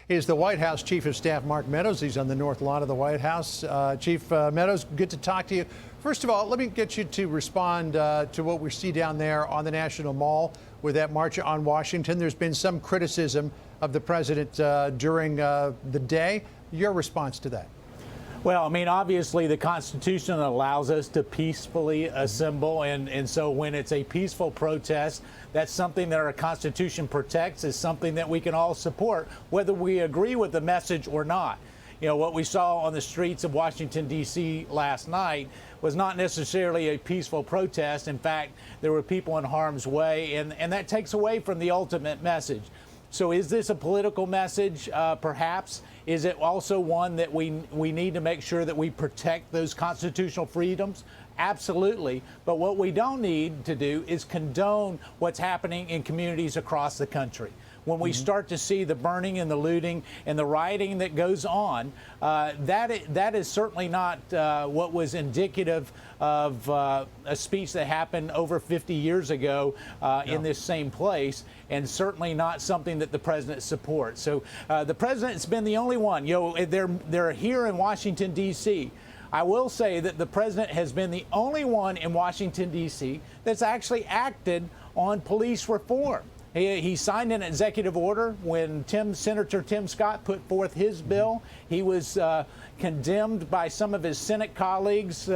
is the White House Chief of Staff, Mark Meadows. He's on the north lawn of the White House. Chief Meadows, good to talk to you. First of all, let me get you to respond to what we see down there on the National Mall with that March on Washington. There's been some criticism of the president during the day. Your response to that? Well, I mean, obviously, the Constitution allows us to peacefully assemble. And so when it's a peaceful protest, that's something that our Constitution protects, is something that we can all support, whether we agree with the message or not. You know, what we saw on the streets of Washington, D.C. last night was not necessarily a peaceful protest. In fact, there were people in harm's way, and that takes away from the ultimate message. So is this a political message? Perhaps. Is it also one that we need to make sure that we protect those constitutional freedoms? Absolutely. But what we don't need to do is condone what's happening in communities across the country. When we start to see the burning and the looting and the rioting that goes on, that is certainly not what was indicative of a speech that happened over 50 years ago in this same place, and certainly not something that the president supports. So the president's been the only one. You know, they're here in Washington, D.C. I will say that the president has been the only one in Washington, D.C. that's actually acted on police reform. He signed an executive order when Senator Tim Scott put forth his bill. He was condemned by some of his Senate colleagues,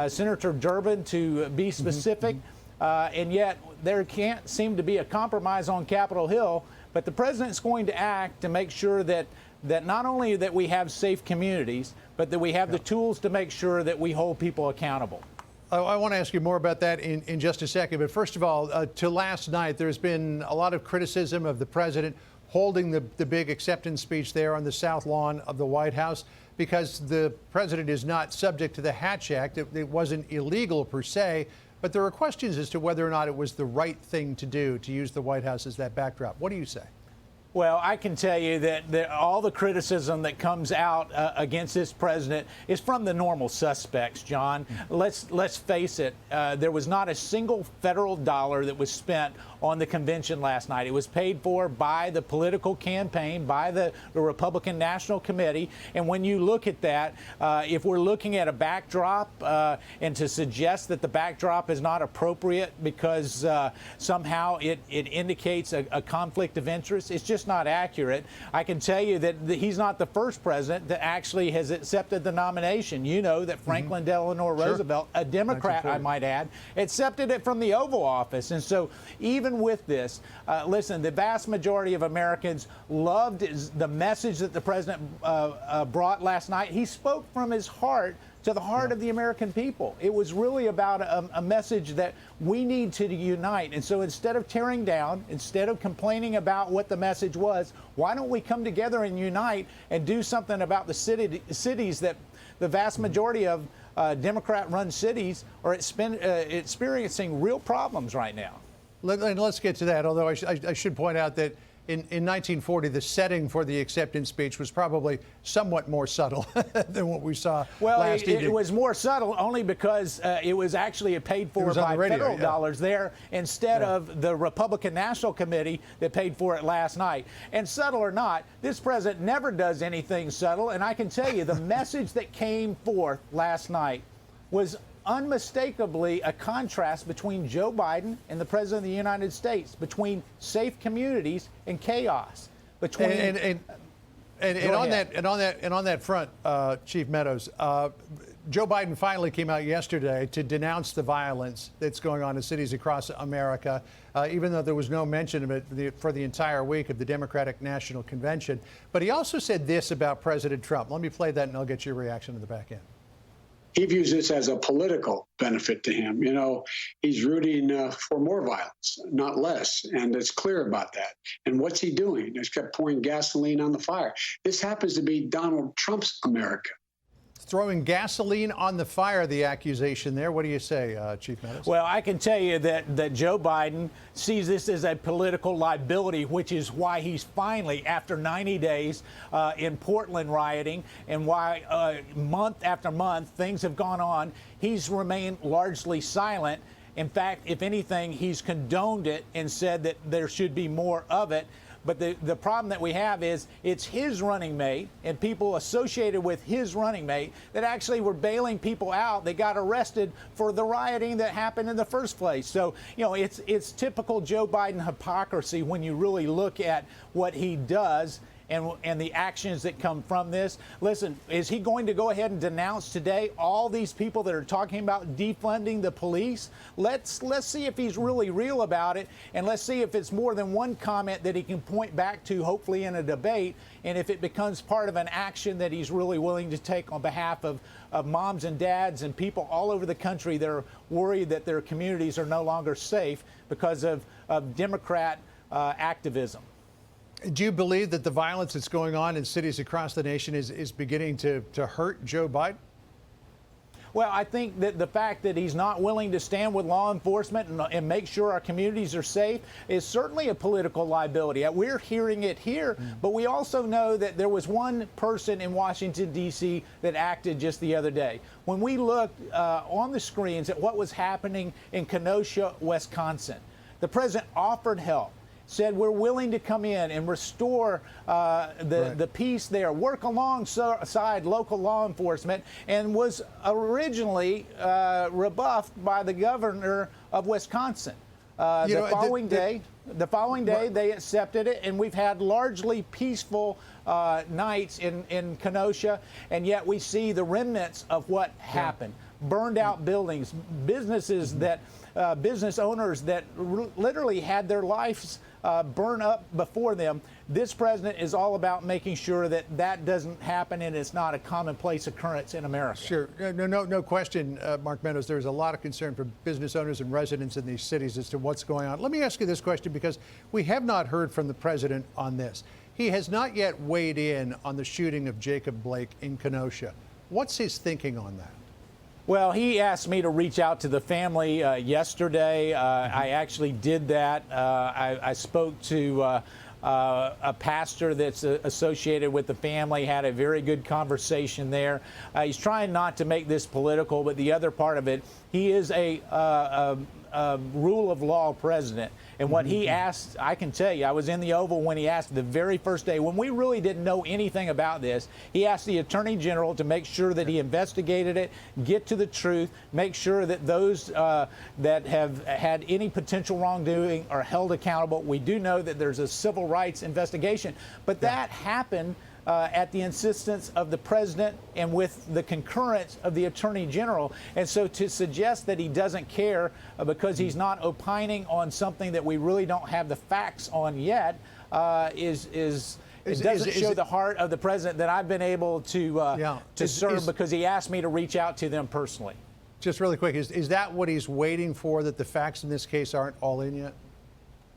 Senator Durbin, to be specific, and yet there can't seem to be a compromise on Capitol Hill. But the president's going to act to make sure that not only that we have safe communities, but that we have the tools to make sure that we hold people accountable. I want to ask you more about that in just a second. But first of all, to last night, there's been a lot of criticism of the president holding the big acceptance speech there on the south lawn of the White House because the president is not subject to the Hatch Act. It wasn't illegal per se, but there are questions as to whether or not it was the right thing to do to use the White House as that backdrop. What do you say? Well, I can tell you that all the criticism that comes out against this president is from the normal suspects, John. Let's face it. There was not a single federal dollar that was spent on the convention last night. It was paid for by the political campaign, by the Republican National Committee. And when you look at that, if we're looking at a backdrop and to suggest that the backdrop is not appropriate because somehow it indicates a conflict of interest, it's just not accurate. I can tell you that he's not the first president that actually has accepted the nomination. You know that Franklin Delano Roosevelt, a Democrat, I might add, accepted it from the Oval Office. And so even with this, listen, the vast majority of Americans loved the message that the president brought last night. He spoke from his heart to the heart of the American people. It was really about a message that we need to unite. And so instead of tearing down, instead of complaining about what the message was, why don't we come together and unite and do something about the cities that the vast majority of Democrat-run cities are experiencing real problems right now? Let's get to that, although I should point out that in 1940, the setting for the acceptance speech was probably somewhat more subtle than what we saw last evening. It was more subtle only because it was actually paid for by federal dollars there instead of the Republican National Committee that paid for it last night. And subtle or not, this president never does anything subtle. And I can tell you the message that came forth last night was unmistakably a contrast between Joe Biden and the President of the United States, between safe communities and chaos. Between and on that front, Chief Meadows, Joe Biden finally came out yesterday to denounce the violence that's going on in cities across America, even though there was no mention of it for the entire week of the Democratic National Convention. But he also said this about President Trump. Let me play that, and I'll get your reaction in the back end. He views this as a political benefit to him. You know, he's rooting for more violence, not less, and it's clear about that. And what's he doing? He's kept pouring gasoline on the fire. This happens to be Donald Trump's America. Throwing gasoline on the fire, the accusation there. What do you say, Chief Meadows? Well, I can tell you that Joe Biden sees this as a political liability, which is why he's finally, after 90 days in Portland rioting, and why month after month things have gone on, he's remained largely silent. In fact, if anything, he's condoned it and said that there should be more of it. But the problem that we have is it's his running mate and people associated with his running mate that actually were bailing people out that got arrested for the rioting that happened in the first place. So, you know, it's typical Joe Biden hypocrisy when you really look at what he does and the actions that come from this. Listen, is he going to go ahead and denounce today all these people that are talking about defunding the police? Let's see if he's really real about it, and let's see if it's more than one comment that he can point back to, hopefully in a debate, and if it becomes part of an action that he's really willing to take on behalf of moms and dads and people all over the country that are worried that their communities are no longer safe because of Democrat activism. Do you believe that the violence that's going on in cities across the nation is beginning to hurt Joe Biden? Well, I think that the fact that he's not willing to stand with law enforcement and make sure our communities are safe is certainly a political liability. We're hearing it here, but we also know that there was one person in Washington, D.C. that acted just the other day. When we looked on the screens at what was happening in Kenosha, Wisconsin, the president offered help, said we're willing to come in and restore the peace there, work alongside local law enforcement, and was originally rebuffed by the governor of Wisconsin. The following day, they accepted it, and we've had largely peaceful nights in Kenosha, and yet we see the remnants of what happened. Burned out buildings, businesses that, business owners that literally had their lives burn up before them. This president is all about making sure that that doesn't happen and it's not a commonplace occurrence in America. Sure. No question, Mark Meadows. There's a lot of concern for business owners and residents in these cities as to what's going on. Let me ask you this question, because we have not heard from the president on this. He has not yet weighed in on the shooting of Jacob Blake in Kenosha. What's his thinking on that? Well, he asked me to reach out to the family yesterday. I actually did that. I spoke to a pastor that's associated with the family, had a very good conversation there. He's trying not to make this political, but the other part of it, he is a rule of law president. And what he asked, I can tell you, I was in the Oval when he asked the very first day, when we really didn't know anything about this, he asked the Attorney General to make sure that he investigated it, get to the truth, make sure that those that have had any potential wrongdoing are held accountable. We do know that there's a civil rights investigation, but that happened at the insistence of the president and with the concurrence of the attorney general. And so to suggest that he doesn't care because he's not opining on something that we really don't have the facts on yet it doesn't show the heart of the president that I've been able to serve, because he asked me to reach out to them personally. Just really quick, is that what he's waiting for, that the facts in this case aren't all in yet?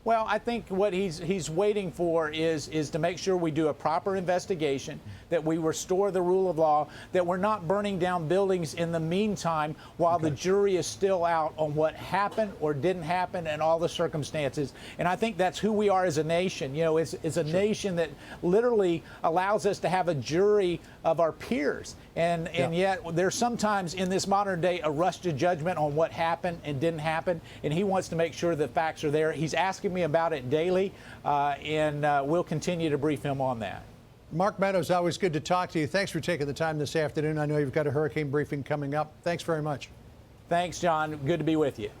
Well, I think what he's waiting for is to make sure we do a proper investigation, that we restore the rule of law, that we're not burning down buildings in the meantime while the jury is still out on what happened or didn't happen and all the circumstances. And I think that's who we are as a nation. You know, it's a nation that literally allows us to have a jury of our peers. And yet there's sometimes in this modern day a rush to judgment on what happened and didn't happen. And he wants to make sure the facts are there. He's asking me about it daily, and we'll continue to brief him on that. Mark Meadows, always good to talk to you. Thanks for taking the time this afternoon. I know you've got a hurricane briefing coming up. Thanks very much. Thanks, John. Good to be with you.